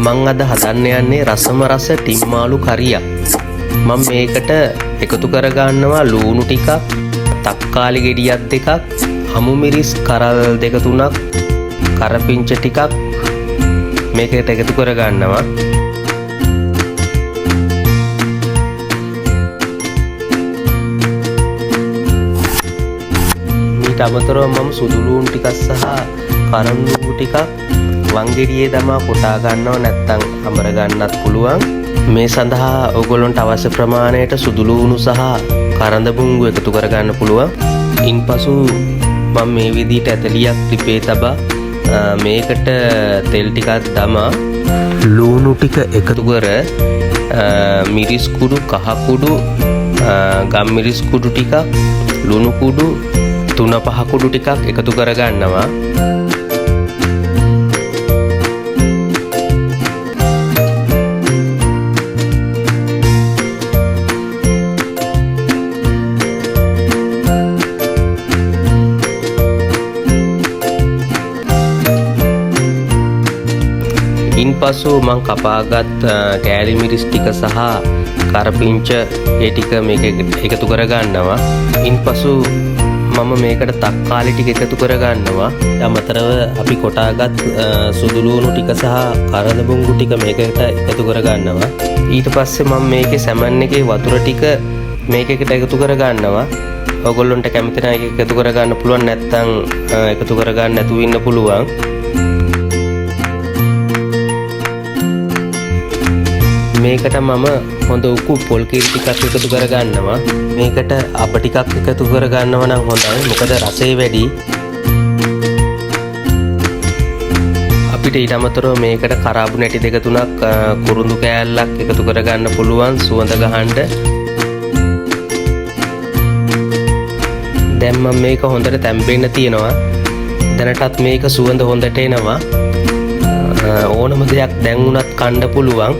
මං අද හදන්න යන්නේ රසම රස ටිම්මාලු කරියක්. මම මේකට එකතු කරගන්නවා ලූණු ටිකක්, තක්කාලි ගෙඩියක් දෙකක්, හමු මිරිස් කරල් දෙක තුනක්, කරපිංච ටිකක් මේකට එකතු කරගන්නවා. ඊට අමතරව මම සුදු ලූණු ටිකක් සහ කරඬු ටිකක් වංගෙඩියේ දමා කොටා ගන්නව, නැත්නම් අමර ගන්නත් පුළුවන්. මේ සඳහා ඔයගොල්ලන්ට අවශ්‍ය ප්‍රමාණයට සුදු ලූණු සහ කරඳ බුංගු එකතු කරගන්න පුළුවන්. ඉන්පසු මම මේ විදිහට ඇතලියක් ලිපේ තබා මේකට තෙල් ටිකක් දමා ලූණු ටික එකතු කර මිරිස් කුඩු, කහ කුඩු, ගම් මිරිස් කුඩු ටිකක්, ලුණු කුඩු 3-5 කුඩු ටිකක් එකතු කරගන්නවා. ඉන්පසු මං කපාගත් කෑලි මිරිස් ටික සහ කරපිංච ඒ ටික මේක එකතු කරගන්නවා. ඉන්පසු මම මේකට තක්කාලි ටික එකතු කරගන්නවා. අමතරව අපි කොටාගත් සුදු ලූණු ටික සහ කරඳ බුංගු ටික මේකට එකතු කරගන්නවා. ඊට පස්සේ මම මේකේ සැමන් එකේ වතුර ටික මේකකට එකතු කරගන්නවා. ඔයගොල්ලන්ට කැමති නම් ඒක එකතු කරගන්න පුළුවන්, නැත්නම් එකතු කරගන්න නැතුව ඉන්න පුළුවන්. මේකට මම හොඳ උකු පොල් කිරි ටිකක් එකතු කරගන්නවා. මේකට අප ටිකක් එකතු කරගන්නවා නම් හොඳයි, මොකද රසය වැඩි. අපිට ඊට අමතරව මේකට කරාබු නැටි දෙක තුනක් කුරුඳු කෑල්ලක් එකතු කරගන්න පුළුවන් සුවඳ ගහන්න. දැන් මම මේක හොඳට තැම්බෙන්න තියනවා. දැනටත් මේක සුවඳ හොඳට එනවා. ඕනම දෙයක් දැන් උනත් කන්න පුළුවන්.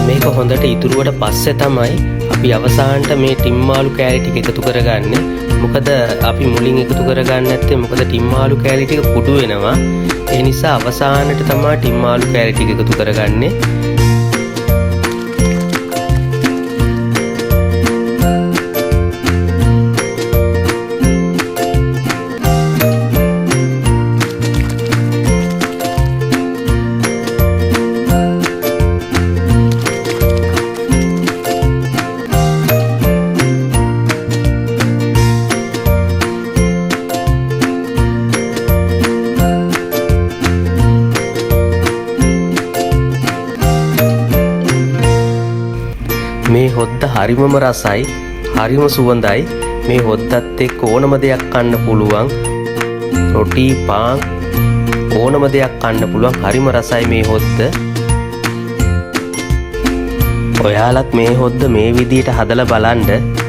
මේක හොඳට ඉතුරුවට පස්සේ තමයි අපි අවසානට මේ ටිම්මාලු කෑලි ටික එකතු කරගන්නේ. මොකද අපි මුලින් එකතු කරගන්න නැත්තේ මොකද ටිම්මාලු කෑලි ටික කුඩු වෙනවා. ඒ නිසා අවසානට තමයි ටිම්මාලු කෑලි ටික එකතු කරගන්නේ. මේ හොද්ද හරිමම රසයි, හරිම සුවඳයි. මේ හොද්දත් එක්ක ඕනම දෙයක් කන්න පුළුවන්. රොටි, පාන් ඕනම දෙයක් කන්න පුළුවන්. හරිම රසයි මේ හොද්ද. ඔයාලත් මේ හොද්ද මේ විදිහට හදලා බලන්න.